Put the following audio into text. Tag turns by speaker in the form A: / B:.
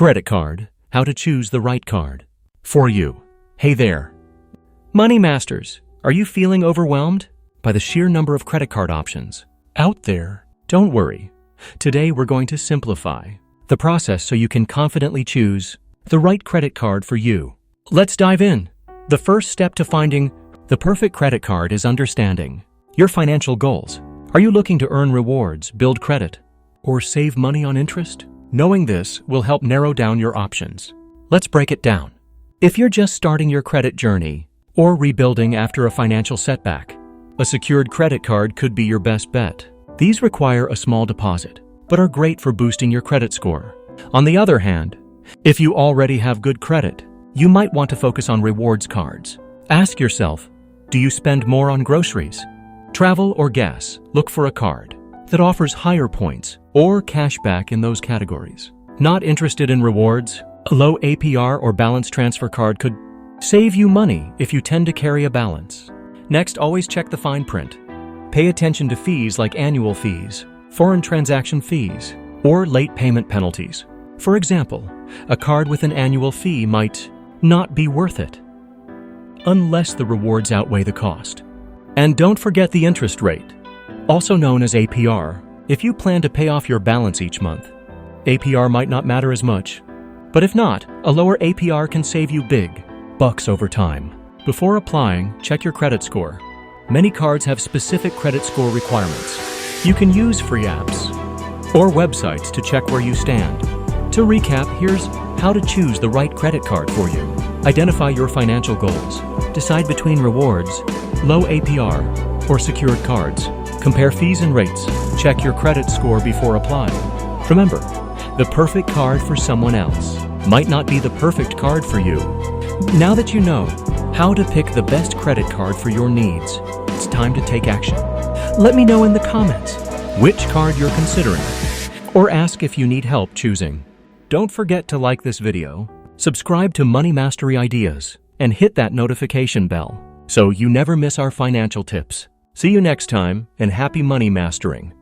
A: Credit card, how to choose the right card for you. Hey there. Money Masters, are you feeling overwhelmed by the sheer number of credit card options out there? Don't worry. Today we're going to simplify the process so you can confidently choose the right credit card for you. Let's dive in. The first step to finding the perfect credit card is understanding your financial goals. Are you looking to earn rewards, build credit, or save money on interest? Knowing this will help narrow down your options. Let's break it down. If you're just starting your credit journey or rebuilding after a financial setback, a secured credit card could be your best bet. These require a small deposit, but are great for boosting your credit score. On the other hand, if you already have good credit, you might want to focus on rewards cards. Ask yourself, do you spend more on groceries, travel, or gas? Look for a card that offers higher points or cash back in those categories. Not interested in rewards? A low APR or balance transfer card could save you money if you tend to carry a balance. Next, always check the fine print. Pay attention to fees like annual fees, foreign transaction fees, or late payment penalties. For example, a card with an annual fee might not be worth it unless the rewards outweigh the cost. And don't forget the interest rate, also known as APR. If you plan to pay off your balance each month, APR might not matter as much. But if not, a lower APR can save you big bucks over time. Before applying, check your credit score. Many cards have specific credit score requirements. You can use free apps or websites to check where you stand. To recap, here's how to choose the right credit card for you. Identify your financial goals. Decide between rewards, low APR, or secured cards. Compare fees and rates. Check your credit score before applying. Remember, the perfect card for someone else might not be the perfect card for you. Now that you know how to pick the best credit card for your needs, it's time to take action. Let me know in the comments which card you're considering, or ask if you need help choosing. Don't forget to like this video, subscribe to Money Mastery Ideas, and hit that notification bell so you never miss our financial tips. See you next time, and happy money mastering.